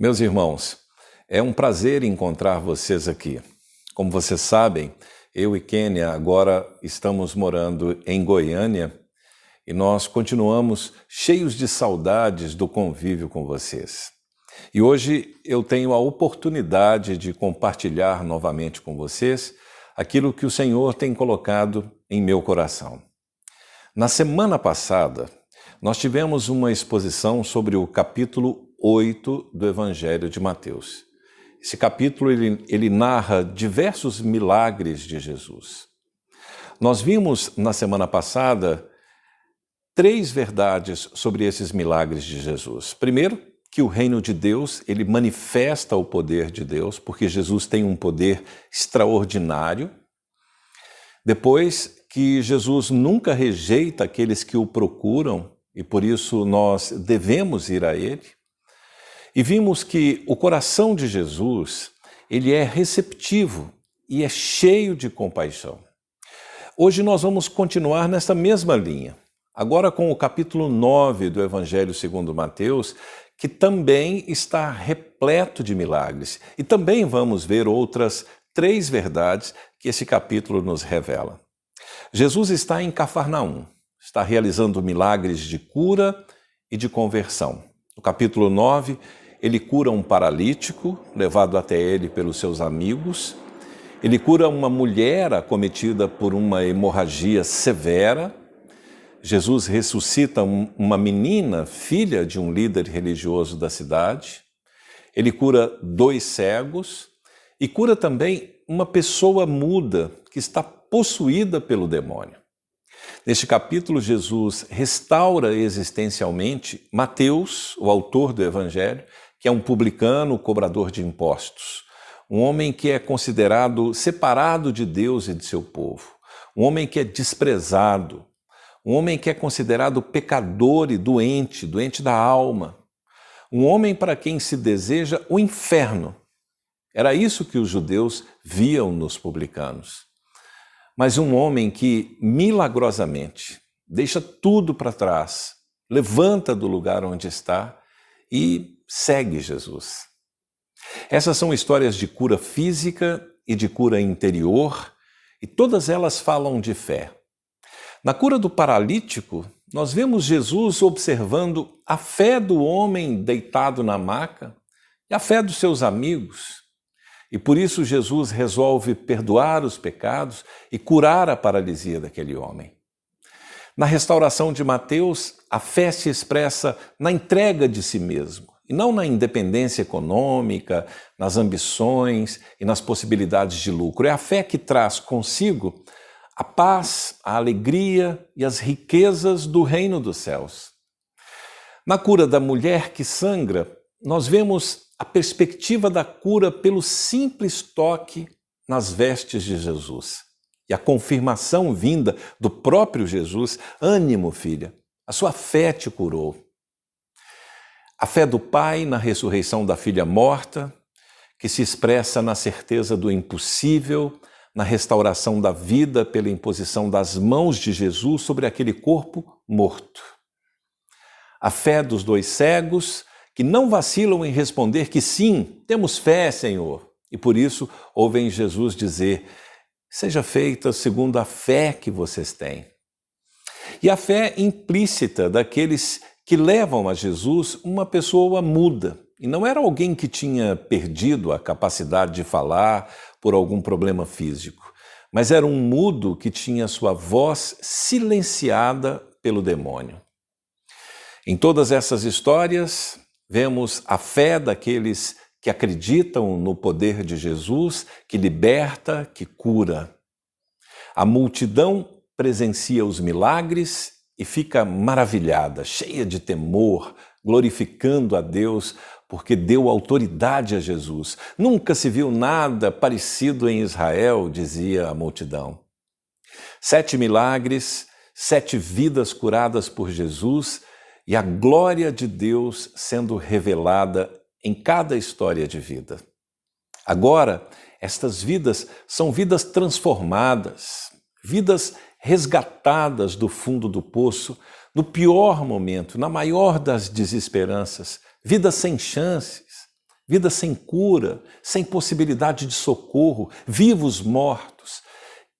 Meus irmãos, é um prazer encontrar vocês aqui. Como vocês sabem, eu e Kênia agora estamos morando em Goiânia e nós continuamos cheios de saudades do convívio com vocês. E hoje eu tenho a oportunidade de compartilhar novamente com vocês aquilo que o Senhor tem colocado em meu coração. Na semana passada, nós tivemos uma exposição sobre o capítulo 8 do Evangelho de Mateus. Esse capítulo ele narra diversos milagres de Jesus. Nós vimos na semana passada 3 verdades sobre esses milagres de Jesus. Primeiro, que o reino de Deus, ele manifesta o poder de Deus, porque Jesus tem um poder extraordinário. Depois, que Jesus nunca rejeita aqueles que o procuram e por isso nós devemos ir a ele. E vimos que o coração de Jesus, ele é receptivo e é cheio de compaixão. Hoje nós vamos continuar nessa mesma linha, agora com o capítulo 9 do Evangelho segundo Mateus, que também está repleto de milagres. E também vamos ver outras 3 verdades que esse capítulo nos revela. Jesus está em Cafarnaum, está realizando milagres de cura e de conversão. No capítulo 9, ele cura um paralítico, levado até ele pelos seus amigos. Ele cura uma mulher acometida por uma hemorragia severa. Jesus ressuscita uma menina, filha de um líder religioso da cidade. Ele cura 2 cegos e cura também uma pessoa muda que está possuída pelo demônio. Neste capítulo, Jesus restaura existencialmente Mateus, o autor do Evangelho, que é um publicano, cobrador de impostos. Um homem que é considerado separado de Deus e de seu povo. Um homem que é desprezado. Um homem que é considerado pecador e doente da alma. Um homem para quem se deseja o inferno. Era isso que os judeus viam nos publicanos. Mas um homem que, milagrosamente, deixa tudo para trás, levanta do lugar onde está e segue Jesus. Essas são histórias de cura física e de cura interior, e todas elas falam de fé. Na cura do paralítico, nós vemos Jesus observando a fé do homem deitado na maca e a fé dos seus amigos. E por isso Jesus resolve perdoar os pecados e curar a paralisia daquele homem. Na restauração de Mateus, a fé se expressa na entrega de si mesmo, e não na independência econômica, nas ambições e nas possibilidades de lucro. É a fé que traz consigo a paz, a alegria e as riquezas do reino dos céus. Na cura da mulher que sangra, nós vemos a perspectiva da cura pelo simples toque nas vestes de Jesus. E a confirmação vinda do próprio Jesus: ânimo, filha, a sua fé te curou. A fé do pai na ressurreição da filha morta, que se expressa na certeza do impossível, na restauração da vida pela imposição das mãos de Jesus sobre aquele corpo morto. A fé dos 2 cegos, que não vacilam em responder que sim, temos fé, Senhor. E por isso ouvem Jesus dizer: seja feita segundo a fé que vocês têm. E a fé implícita daqueles que levam a Jesus uma pessoa muda. E não era alguém que tinha perdido a capacidade de falar por algum problema físico, mas era um mudo que tinha sua voz silenciada pelo demônio. Em todas essas histórias, vemos a fé daqueles que acreditam no poder de Jesus, que liberta, que cura. A multidão presencia os milagres e fica maravilhada, cheia de temor, glorificando a Deus, porque deu autoridade a Jesus. Nunca se viu nada parecido em Israel, dizia a multidão. 7 milagres, 7 vidas curadas por Jesus, e a glória de Deus sendo revelada em cada história de vida. Agora, estas vidas são vidas transformadas, vidas resgatadas do fundo do poço, no pior momento, na maior das desesperanças, vidas sem chances, vidas sem cura, sem possibilidade de socorro, vivos mortos,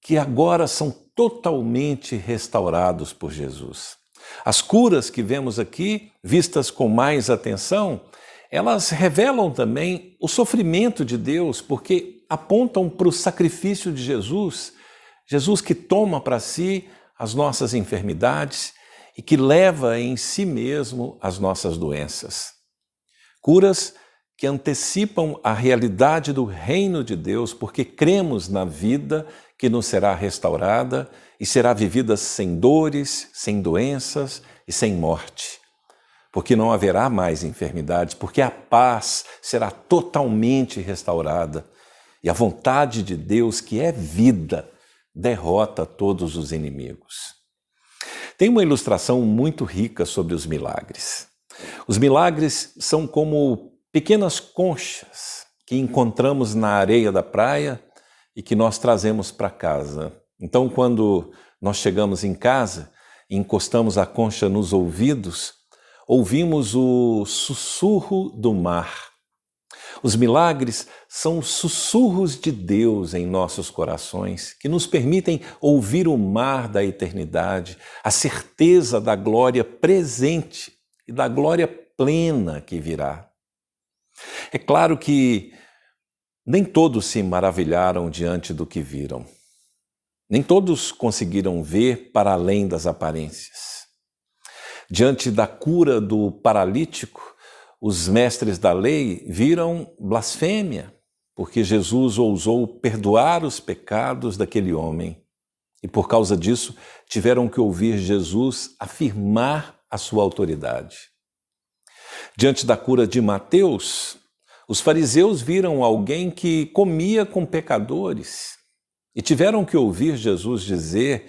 que agora são totalmente restaurados por Jesus. As curas que vemos aqui, vistas com mais atenção, elas revelam também o sofrimento de Deus, porque apontam para o sacrifício de Jesus, Jesus que toma para si as nossas enfermidades e que leva em si mesmo as nossas doenças. Curas que antecipam a realidade do reino de Deus, porque cremos na vida que nos será restaurada e será vivida sem dores, sem doenças e sem morte. Porque não haverá mais enfermidades, porque a paz será totalmente restaurada e a vontade de Deus, que é vida, derrota todos os inimigos. Tem uma ilustração muito rica sobre os milagres. Os milagres são como pequenas conchas que encontramos na areia da praia e que nós trazemos para casa. Então, quando nós chegamos em casa e encostamos a concha nos ouvidos, ouvimos o sussurro do mar. Os milagres são sussurros de Deus em nossos corações, que nos permitem ouvir o mar da eternidade, a certeza da glória presente e da glória plena que virá. É claro que nem todos se maravilharam diante do que viram. Nem todos conseguiram ver para além das aparências. Diante da cura do paralítico, os mestres da lei viram blasfêmia, porque Jesus ousou perdoar os pecados daquele homem. E por causa disso, tiveram que ouvir Jesus afirmar a sua autoridade. Diante da cura de Mateus, os fariseus viram alguém que comia com pecadores e tiveram que ouvir Jesus dizer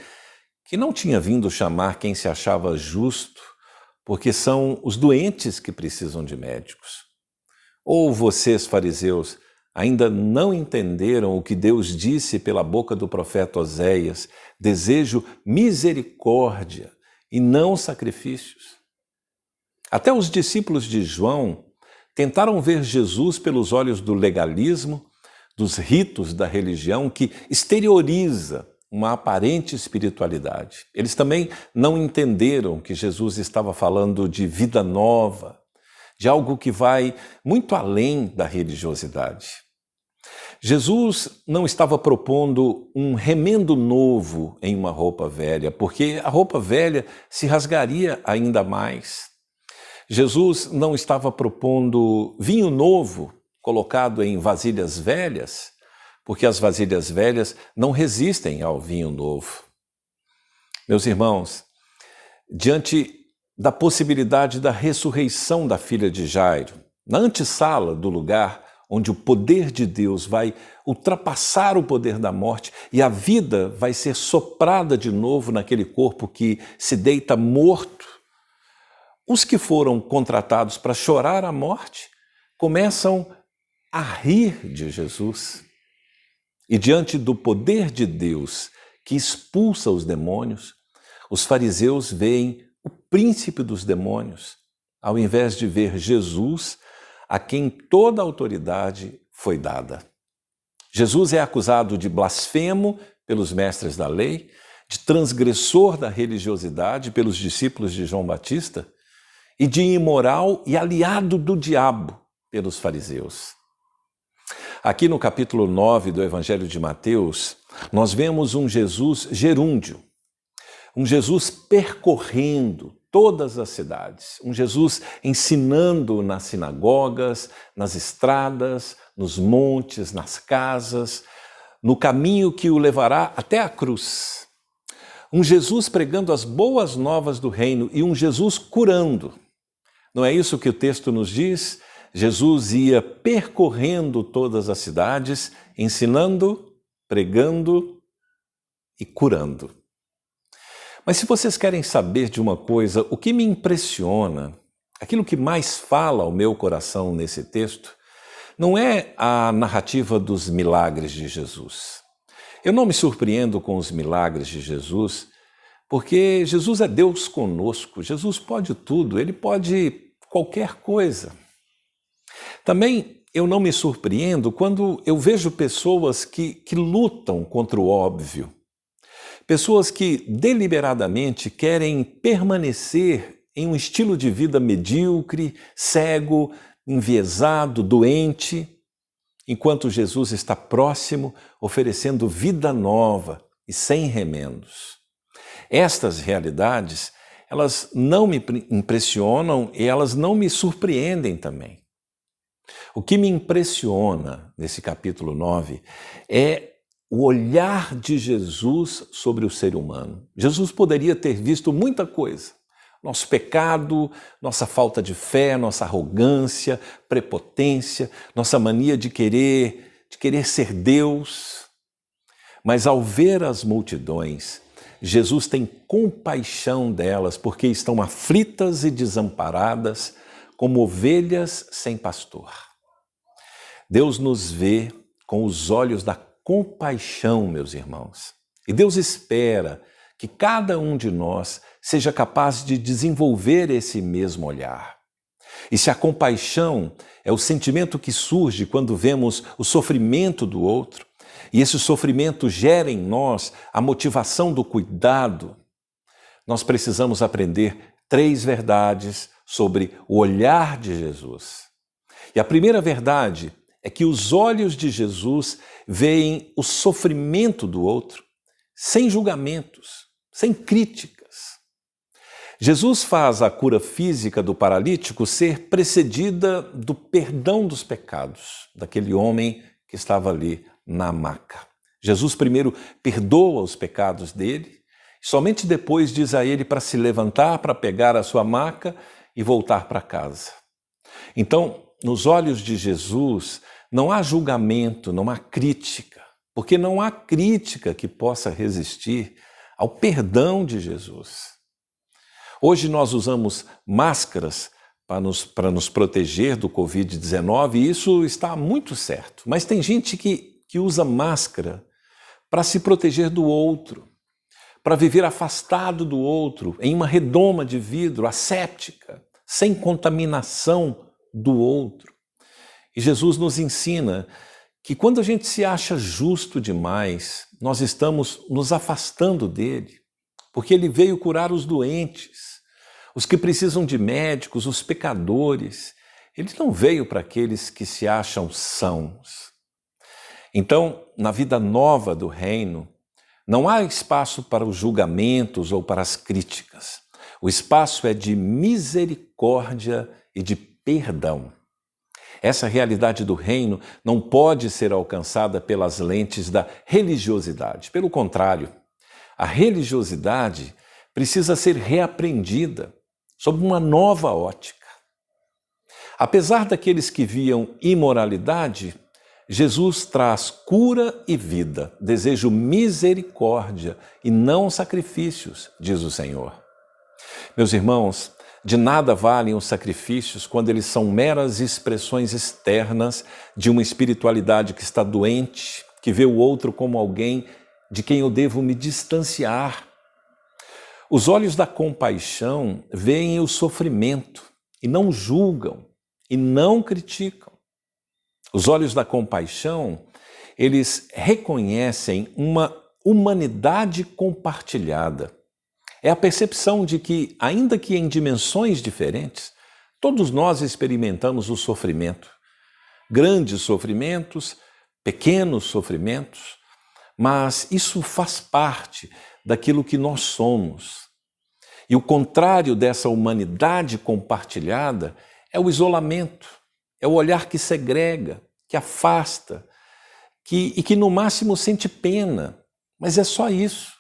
que não tinha vindo chamar quem se achava justo, porque são os doentes que precisam de médicos. Ou vocês, fariseus, ainda não entenderam o que Deus disse pela boca do profeta Oséias: desejo misericórdia e não sacrifícios. Até os discípulos de João tentaram ver Jesus pelos olhos do legalismo, dos ritos da religião que exterioriza uma aparente espiritualidade. Eles também não entenderam que Jesus estava falando de vida nova, de algo que vai muito além da religiosidade. Jesus não estava propondo um remendo novo em uma roupa velha, porque a roupa velha se rasgaria ainda mais. Jesus não estava propondo vinho novo colocado em vasilhas velhas, porque as vasilhas velhas não resistem ao vinho novo. Meus irmãos, diante da possibilidade da ressurreição da filha de Jairo, na antessala do lugar onde o poder de Deus vai ultrapassar o poder da morte e a vida vai ser soprada de novo naquele corpo que se deita morto, os que foram contratados para chorar a morte começam a rir de Jesus. E diante do poder de Deus que expulsa os demônios, os fariseus veem o príncipe dos demônios, ao invés de ver Jesus, a quem toda a autoridade foi dada. Jesus é acusado de blasfemo pelos mestres da lei, de transgressor da religiosidade pelos discípulos de João Batista e de imoral e aliado do diabo pelos fariseus. Aqui no capítulo 9 do Evangelho de Mateus, nós vemos um Jesus gerúndio, um Jesus percorrendo todas as cidades, um Jesus ensinando nas sinagogas, nas estradas, nos montes, nas casas, no caminho que o levará até a cruz. Um Jesus pregando as boas novas do reino e um Jesus curando. Não é isso que o texto nos diz? Jesus ia percorrendo todas as cidades, ensinando, pregando e curando. Mas se vocês querem saber de uma coisa, o que me impressiona, aquilo que mais fala ao meu coração nesse texto, não é a narrativa dos milagres de Jesus. Eu não me surpreendo com os milagres de Jesus, porque Jesus é Deus conosco, Jesus pode tudo, Ele pode qualquer coisa. Também eu não me surpreendo quando eu vejo pessoas que lutam contra o óbvio. Pessoas que deliberadamente querem permanecer em um estilo de vida medíocre, cego, enviesado, doente, enquanto Jesus está próximo, oferecendo vida nova e sem remendos. Estas realidades, elas não me impressionam e elas não me surpreendem também. O que me impressiona nesse capítulo 9 é o olhar de Jesus sobre o ser humano. Jesus poderia ter visto muita coisa. Nosso pecado, nossa falta de fé, nossa arrogância, prepotência, nossa mania de querer ser Deus. Mas ao ver as multidões, Jesus tem compaixão delas porque estão aflitas e desamparadas como ovelhas sem pastor. Deus nos vê com os olhos da compaixão, meus irmãos. E Deus espera que cada um de nós seja capaz de desenvolver esse mesmo olhar. E se a compaixão é o sentimento que surge quando vemos o sofrimento do outro, e esse sofrimento gera em nós a motivação do cuidado, nós precisamos aprender 3 verdades sobre o olhar de Jesus. E a primeira verdade é que os olhos de Jesus veem o sofrimento do outro sem julgamentos, sem críticas. Jesus faz a cura física do paralítico ser precedida do perdão dos pecados daquele homem que estava ali na maca. Jesus primeiro perdoa os pecados dele, somente depois diz a ele para se levantar, para pegar a sua maca e voltar para casa. Então, nos olhos de Jesus, não há julgamento, não há crítica, porque não há crítica que possa resistir ao perdão de Jesus. Hoje nós usamos máscaras para nos proteger do Covid-19 e isso está muito certo. Mas tem gente que usa máscara para se proteger do outro, para viver afastado do outro, em uma redoma de vidro asséptica, sem contaminação do outro. E Jesus nos ensina que quando a gente se acha justo demais, nós estamos nos afastando dele, porque ele veio curar os doentes, os que precisam de médicos, os pecadores. Ele não veio para aqueles que se acham sãos. Então, na vida nova do reino, não há espaço para os julgamentos ou para as críticas. O espaço é de misericórdia e de perdão. Essa realidade do reino não pode ser alcançada pelas lentes da religiosidade. Pelo contrário, a religiosidade precisa ser reaprendida sob uma nova ótica. Apesar daqueles que viam imoralidade, Jesus traz cura e vida, desejo misericórdia e não sacrifícios, diz o Senhor. Meus irmãos, de nada valem os sacrifícios quando eles são meras expressões externas de uma espiritualidade que está doente, que vê o outro como alguém de quem eu devo me distanciar. Os olhos da compaixão veem o sofrimento e não julgam e não criticam. Os olhos da compaixão, eles reconhecem uma humanidade compartilhada. É a percepção de que, ainda que em dimensões diferentes, todos nós experimentamos o sofrimento. Grandes sofrimentos, pequenos sofrimentos, mas isso faz parte daquilo que nós somos. E o contrário dessa humanidade compartilhada é o isolamento, é o olhar que segrega, que afasta, e que no máximo sente pena, mas é só isso.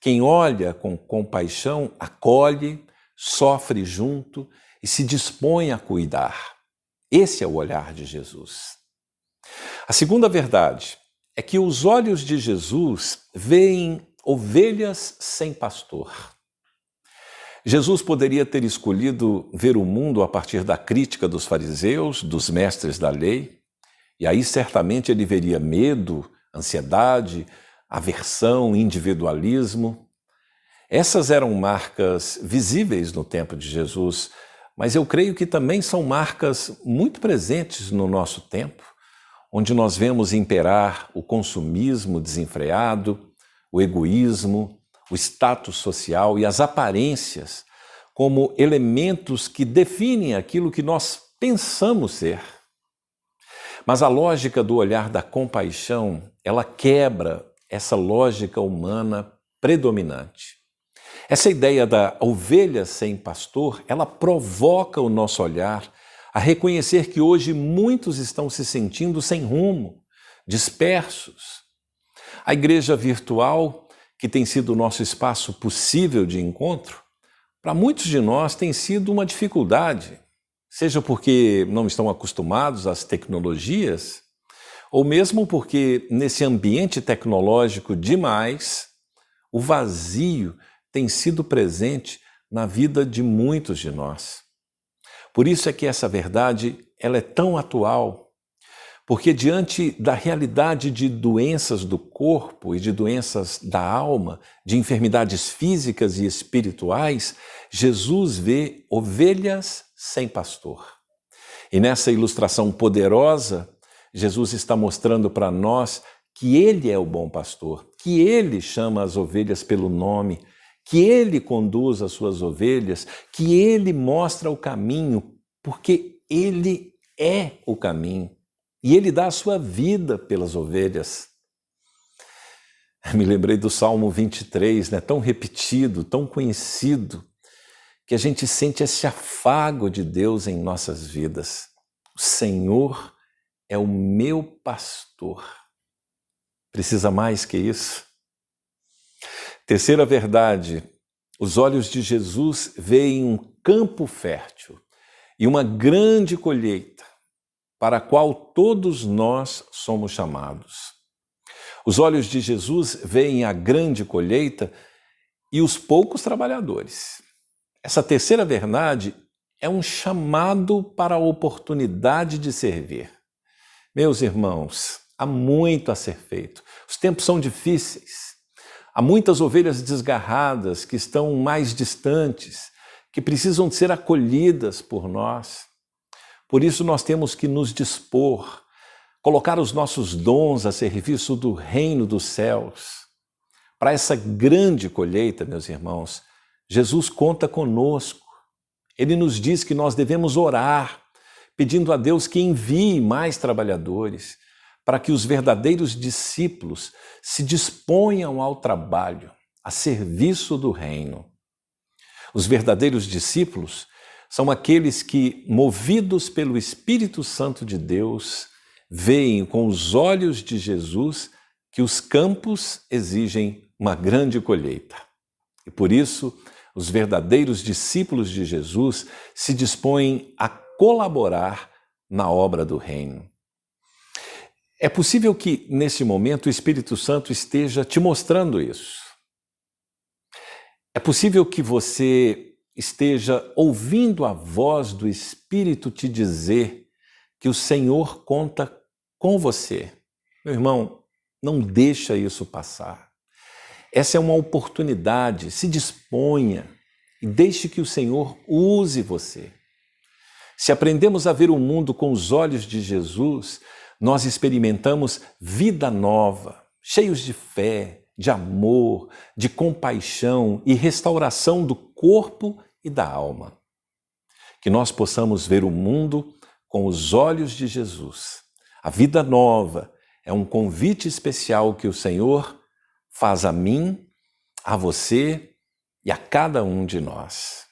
Quem olha com compaixão, acolhe, sofre junto e se dispõe a cuidar. Esse é o olhar de Jesus. A segunda verdade é que os olhos de Jesus veem ovelhas sem pastor. Jesus poderia ter escolhido ver o mundo a partir da crítica dos fariseus, dos mestres da lei, e aí certamente ele veria medo, ansiedade, aversão, individualismo. Essas eram marcas visíveis no tempo de Jesus, mas eu creio que também são marcas muito presentes no nosso tempo, onde nós vemos imperar o consumismo desenfreado, o egoísmo, o status social e as aparências como elementos que definem aquilo que nós pensamos ser. Mas a lógica do olhar da compaixão, ela quebra essa lógica humana predominante. Essa ideia da ovelha sem pastor, ela provoca o nosso olhar a reconhecer que hoje muitos estão se sentindo sem rumo, dispersos. A igreja virtual, que tem sido o nosso espaço possível de encontro, para muitos de nós tem sido uma dificuldade, seja porque não estão acostumados às tecnologias, ou mesmo porque nesse ambiente tecnológico demais, o vazio tem sido presente na vida de muitos de nós. Por isso é que essa verdade ela é tão atual, porque diante da realidade de doenças do corpo e de doenças da alma, de enfermidades físicas e espirituais, Jesus vê ovelhas sem pastor. E nessa ilustração poderosa, Jesus está mostrando para nós que Ele é o bom pastor, que Ele chama as ovelhas pelo nome, que Ele conduz as suas ovelhas, que Ele mostra o caminho, porque Ele é o caminho. E Ele dá a sua vida pelas ovelhas. Me lembrei do Salmo 23, tão repetido, tão conhecido, que a gente sente esse afago de Deus em nossas vidas. O Senhor é o meu pastor. Precisa mais que isso? Terceira verdade, os olhos de Jesus veem um campo fértil e uma grande colheita, para a qual todos nós somos chamados. Os olhos de Jesus veem a grande colheita e os poucos trabalhadores. Essa terceira verdade é um chamado para a oportunidade de servir. Meus irmãos, há muito a ser feito. Os tempos são difíceis. Há muitas ovelhas desgarradas que estão mais distantes, que precisam ser acolhidas por nós. Por isso nós temos que nos dispor, colocar os nossos dons a serviço do reino dos céus. Para essa grande colheita, meus irmãos, Jesus conta conosco. Ele nos diz que nós devemos orar, pedindo a Deus que envie mais trabalhadores, para que os verdadeiros discípulos se disponham ao trabalho, a serviço do reino. Os verdadeiros discípulos são aqueles que, movidos pelo Espírito Santo de Deus, veem com os olhos de Jesus que os campos exigem uma grande colheita. E por isso, os verdadeiros discípulos de Jesus se dispõem a colaborar na obra do reino. É possível que, nesse momento, o Espírito Santo esteja te mostrando isso. É possível que você esteja ouvindo a voz do Espírito te dizer que o Senhor conta com você. Meu irmão, não deixa isso passar. Essa é uma oportunidade, se disponha e deixe que o Senhor use você. Se aprendemos a ver o mundo com os olhos de Jesus, nós experimentamos vida nova, cheios de fé, de amor, de compaixão e restauração do corpo e da alma. Que nós possamos ver o mundo com os olhos de Jesus. A vida nova é um convite especial que o Senhor faz a mim, a você e a cada um de nós.